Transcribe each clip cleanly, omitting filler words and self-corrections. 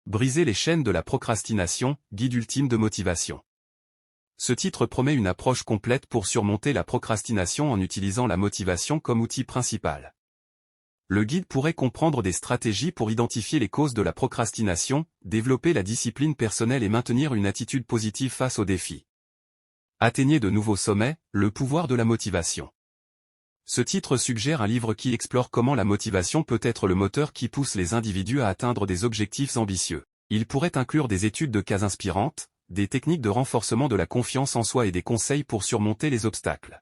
Briser les chaînes de la procrastination, guide ultime de motivation. Ce titre promet une approche complète pour surmonter la procrastination en utilisant la motivation comme outil principal. Le guide pourrait comprendre des stratégies pour identifier les causes de la procrastination, développer la discipline personnelle et maintenir une attitude positive face aux défis. Atteignez de nouveaux sommets, le pouvoir de la motivation. Ce titre suggère un livre qui explore comment la motivation peut être le moteur qui pousse les individus à atteindre des objectifs ambitieux. Il pourrait inclure des études de cas inspirantes, des techniques de renforcement de la confiance en soi et des conseils pour surmonter les obstacles.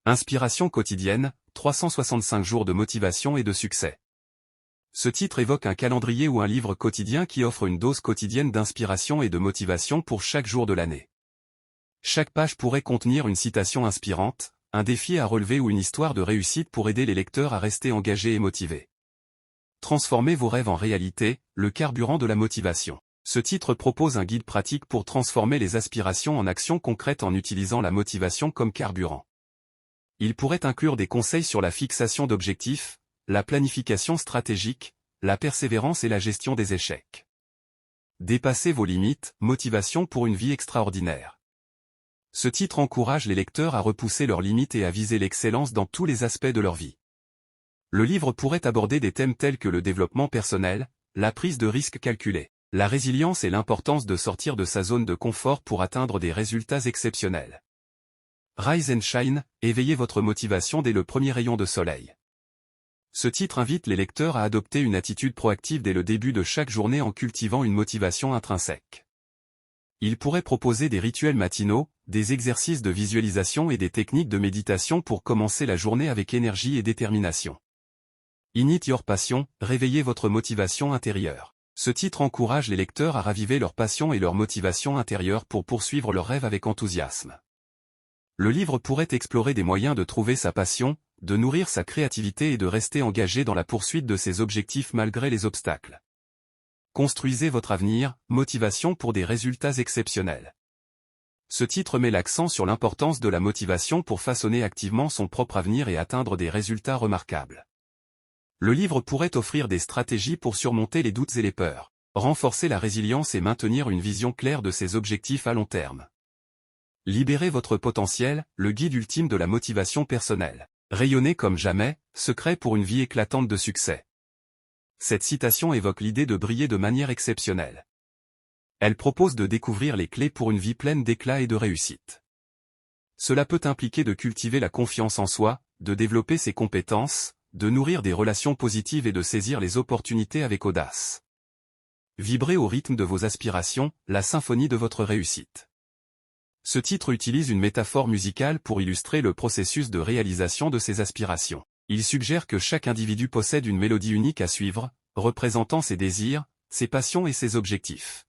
Inspiration quotidienne, 365 jours de motivation et de succès. Ce titre évoque un calendrier ou un livre quotidien qui offre une dose quotidienne d'inspiration et de motivation pour chaque jour de l'année. Chaque page pourrait contenir une citation inspirante, un défi à relever ou une histoire de réussite pour aider les lecteurs à rester engagés et motivés. Transformez vos rêves en réalité, le carburant de la motivation. Ce titre propose un guide pratique pour transformer les aspirations en actions concrètes en utilisant la motivation comme carburant. Il pourrait inclure des conseils sur la fixation d'objectifs, la planification stratégique, la persévérance et la gestion des échecs. Dépassez vos limites, motivation pour une vie extraordinaire. Ce titre encourage les lecteurs à repousser leurs limites et à viser l'excellence dans tous les aspects de leur vie. Le livre pourrait aborder des thèmes tels que le développement personnel, la prise de risques calculés, la résilience et l'importance de sortir de sa zone de confort pour atteindre des résultats exceptionnels. Rise and Shine, éveillez votre motivation dès le premier rayon de soleil. Ce titre invite les lecteurs à adopter une attitude proactive dès le début de chaque journée en cultivant une motivation intrinsèque. Il pourrait proposer des rituels matinaux, des exercices de visualisation et des techniques de méditation pour commencer la journée avec énergie et détermination. Ignite Your Passion, réveillez votre motivation intérieure. Ce titre encourage les lecteurs à raviver leur passion et leur motivation intérieure pour poursuivre leurs rêves avec enthousiasme. Le livre pourrait explorer des moyens de trouver sa passion, de nourrir sa créativité et de rester engagé dans la poursuite de ses objectifs malgré les obstacles. Construisez votre avenir, motivation pour des résultats exceptionnels. Ce titre met l'accent sur l'importance de la motivation pour façonner activement son propre avenir et atteindre des résultats remarquables. Le livre pourrait offrir des stratégies pour surmonter les doutes et les peurs, renforcer la résilience et maintenir une vision claire de ses objectifs à long terme. Libérez votre potentiel, le guide ultime de la motivation personnelle. Rayonnez comme jamais, secret pour une vie éclatante de succès. Cette citation évoque l'idée de briller de manière exceptionnelle. Elle propose de découvrir les clés pour une vie pleine d'éclat et de réussite. Cela peut impliquer de cultiver la confiance en soi, de développer ses compétences, de nourrir des relations positives et de saisir les opportunités avec audace. Vibrez au rythme de vos aspirations, la symphonie de votre réussite. Ce titre utilise une métaphore musicale pour illustrer le processus de réalisation de ses aspirations. Il suggère que chaque individu possède une mélodie unique à suivre, représentant ses désirs, ses passions et ses objectifs.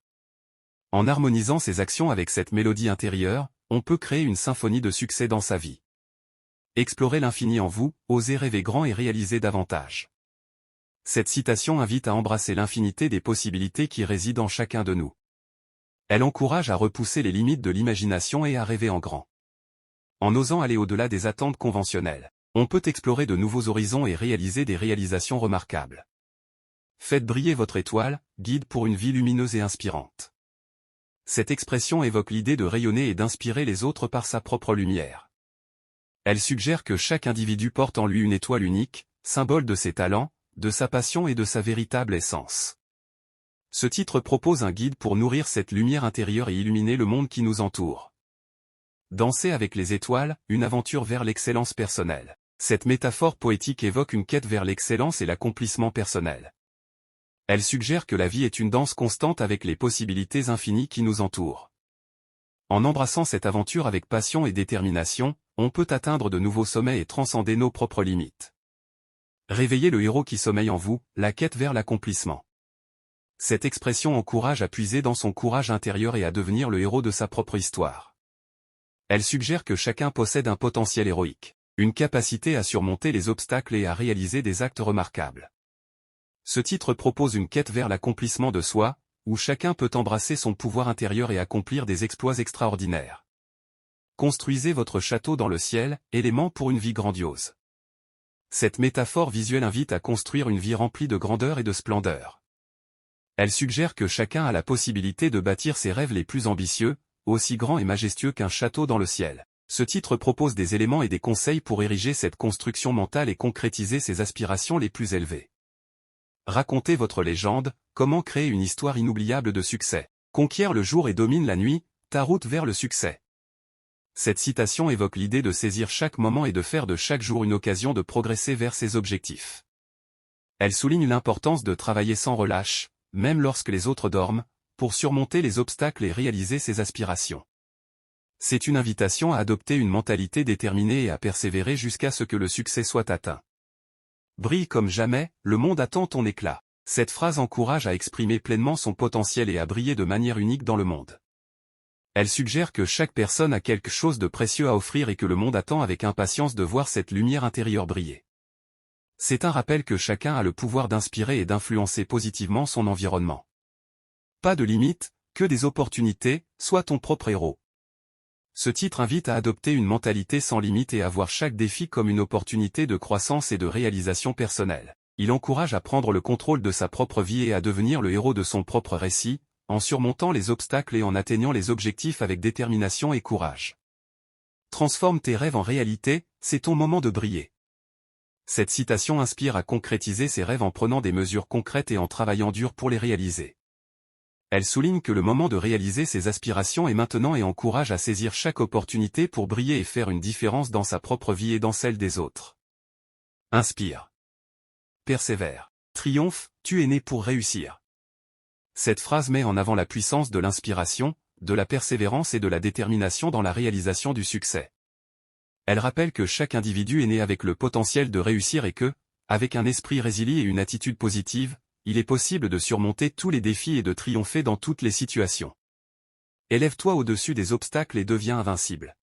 En harmonisant ses actions avec cette mélodie intérieure, on peut créer une symphonie de succès dans sa vie. Explorez l'infini en vous, osez rêver grand et réaliser davantage. Cette citation invite à embrasser l'infinité des possibilités qui résident en chacun de nous. Elle encourage à repousser les limites de l'imagination et à rêver en grand. En osant aller au-delà des attentes conventionnelles, on peut explorer de nouveaux horizons et réaliser des réalisations remarquables. Faites briller votre étoile, guide pour une vie lumineuse et inspirante. Cette expression évoque l'idée de rayonner et d'inspirer les autres par sa propre lumière. Elle suggère que chaque individu porte en lui une étoile unique, symbole de ses talents, de sa passion et de sa véritable essence. Ce titre propose un guide pour nourrir cette lumière intérieure et illuminer le monde qui nous entoure. Danser avec les étoiles, une aventure vers l'excellence personnelle. Cette métaphore poétique évoque une quête vers l'excellence et l'accomplissement personnel. Elle suggère que la vie est une danse constante avec les possibilités infinies qui nous entourent. En embrassant cette aventure avec passion et détermination, on peut atteindre de nouveaux sommets et transcender nos propres limites. Réveillez le héros qui sommeille en vous, la quête vers l'accomplissement. Cette expression encourage à puiser dans son courage intérieur et à devenir le héros de sa propre histoire. Elle suggère que chacun possède un potentiel héroïque, une capacité à surmonter les obstacles et à réaliser des actes remarquables. Ce titre propose une quête vers l'accomplissement de soi, où chacun peut embrasser son pouvoir intérieur et accomplir des exploits extraordinaires. Construisez votre château dans le ciel, élément pour une vie grandiose. Cette métaphore visuelle invite à construire une vie remplie de grandeur et de splendeur. Elle suggère que chacun a la possibilité de bâtir ses rêves les plus ambitieux, aussi grands et majestueux qu'un château dans le ciel. Ce titre propose des éléments et des conseils pour ériger cette construction mentale et concrétiser ses aspirations les plus élevées. Racontez votre légende, comment créer une histoire inoubliable de succès. Conquiert le jour et domine la nuit, ta route vers le succès. Cette citation évoque l'idée de saisir chaque moment et de faire de chaque jour une occasion de progresser vers ses objectifs. Elle souligne l'importance de travailler sans relâche, même lorsque les autres dorment, pour surmonter les obstacles et réaliser ses aspirations. C'est une invitation à adopter une mentalité déterminée et à persévérer jusqu'à ce que le succès soit atteint. Brille comme jamais, le monde attend ton éclat. Cette phrase encourage à exprimer pleinement son potentiel et à briller de manière unique dans le monde. Elle suggère que chaque personne a quelque chose de précieux à offrir et que le monde attend avec impatience de voir cette lumière intérieure briller. C'est un rappel que chacun a le pouvoir d'inspirer et d'influencer positivement son environnement. Pas de limite, que des opportunités, sois ton propre héros. Ce titre invite à adopter une mentalité sans limite et à voir chaque défi comme une opportunité de croissance et de réalisation personnelle. Il encourage à prendre le contrôle de sa propre vie et à devenir le héros de son propre récit, en surmontant les obstacles et en atteignant les objectifs avec détermination et courage. Transforme tes rêves en réalité, c'est ton moment de briller. Cette citation inspire à concrétiser ses rêves en prenant des mesures concrètes et en travaillant dur pour les réaliser. Elle souligne que le moment de réaliser ses aspirations est maintenant et encourage à saisir chaque opportunité pour briller et faire une différence dans sa propre vie et dans celle des autres. Inspire. Persévère. Triomphe, tu es né pour réussir. Cette phrase met en avant la puissance de l'inspiration, de la persévérance et de la détermination dans la réalisation du succès. Elle rappelle que chaque individu est né avec le potentiel de réussir et que, avec un esprit résilient et une attitude positive, il est possible de surmonter tous les défis et de triompher dans toutes les situations. Élève-toi au-dessus des obstacles et deviens invincible.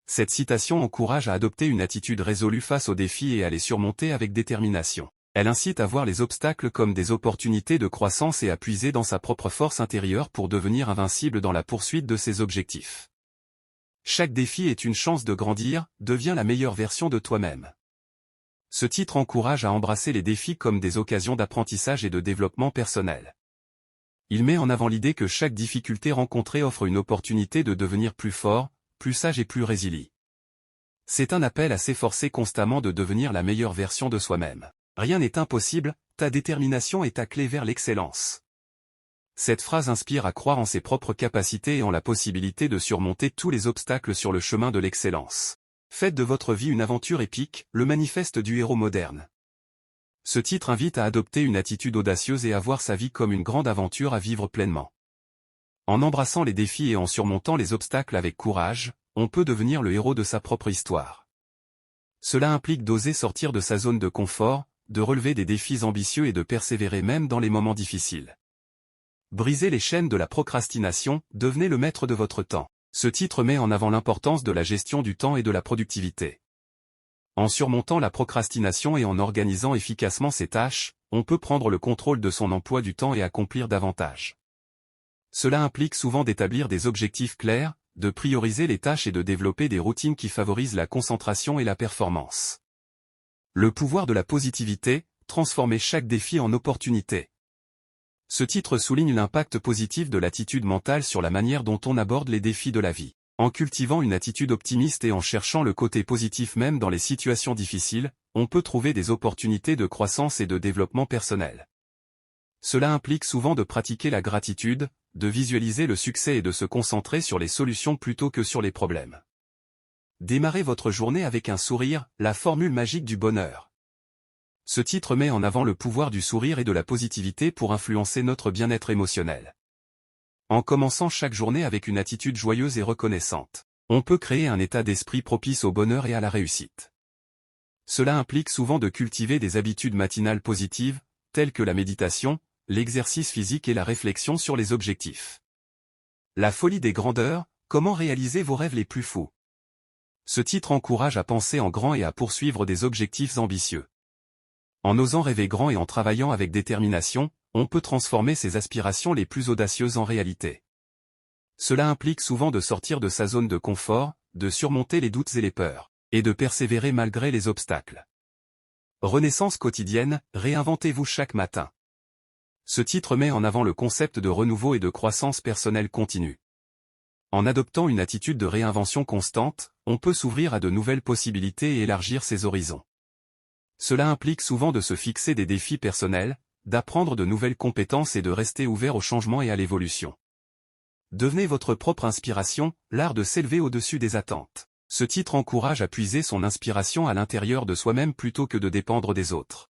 Cette citation encourage à adopter une attitude résolue face aux défis et à les surmonter avec détermination. Elle incite à voir les obstacles comme des opportunités de croissance et à puiser dans sa propre force intérieure pour devenir invincible dans la poursuite de ses objectifs. Chaque défi est une chance de grandir, deviens la meilleure version de toi-même. Ce titre encourage à embrasser les défis comme des occasions d'apprentissage et de développement personnel. Il met en avant l'idée que chaque difficulté rencontrée offre une opportunité de devenir plus fort, plus sage et plus résilient. C'est un appel à s'efforcer constamment de devenir la meilleure version de soi-même. Rien n'est impossible, ta détermination est ta clé vers l'excellence. Cette phrase inspire à croire en ses propres capacités et en la possibilité de surmonter tous les obstacles sur le chemin de l'excellence. Faites de votre vie une aventure épique, le manifeste du héros moderne. Ce titre invite à adopter une attitude audacieuse et à voir sa vie comme une grande aventure à vivre pleinement. En embrassant les défis et en surmontant les obstacles avec courage, on peut devenir le héros de sa propre histoire. Cela implique d'oser sortir de sa zone de confort, de relever des défis ambitieux et de persévérer même dans les moments difficiles. Brisez les chaînes de la procrastination, devenez le maître de votre temps. Ce titre met en avant l'importance de la gestion du temps et de la productivité. En surmontant la procrastination et en organisant efficacement ses tâches, on peut prendre le contrôle de son emploi du temps et accomplir davantage. Cela implique souvent d'établir des objectifs clairs, de prioriser les tâches et de développer des routines qui favorisent la concentration et la performance. Le pouvoir de la positivité, transformer chaque défi en opportunité. Ce titre souligne l'impact positif de l'attitude mentale sur la manière dont on aborde les défis de la vie. En cultivant une attitude optimiste et en cherchant le côté positif même dans les situations difficiles, on peut trouver des opportunités de croissance et de développement personnel. Cela implique souvent de pratiquer la gratitude, de visualiser le succès et de se concentrer sur les solutions plutôt que sur les problèmes. Démarrez votre journée avec un sourire, la formule magique du bonheur. Ce titre met en avant le pouvoir du sourire et de la positivité pour influencer notre bien-être émotionnel. En commençant chaque journée avec une attitude joyeuse et reconnaissante, on peut créer un état d'esprit propice au bonheur et à la réussite. Cela implique souvent de cultiver des habitudes matinales positives, telles que la méditation, l'exercice physique et la réflexion sur les objectifs. La folie des grandeurs, comment réaliser vos rêves les plus fous. Ce titre encourage à penser en grand et à poursuivre des objectifs ambitieux. En osant rêver grand et en travaillant avec détermination, on peut transformer ses aspirations les plus audacieuses en réalité. Cela implique souvent de sortir de sa zone de confort, de surmonter les doutes et les peurs, et de persévérer malgré les obstacles. Renaissance quotidienne, réinventez-vous chaque matin. Ce titre met en avant le concept de renouveau et de croissance personnelle continue. En adoptant une attitude de réinvention constante, on peut s'ouvrir à de nouvelles possibilités et élargir ses horizons. Cela implique souvent de se fixer des défis personnels, d'apprendre de nouvelles compétences et de rester ouvert au changement et à l'évolution. Devenez votre propre inspiration, l'art de s'élever au-dessus des attentes. Ce titre encourage à puiser son inspiration à l'intérieur de soi-même plutôt que de dépendre des autres.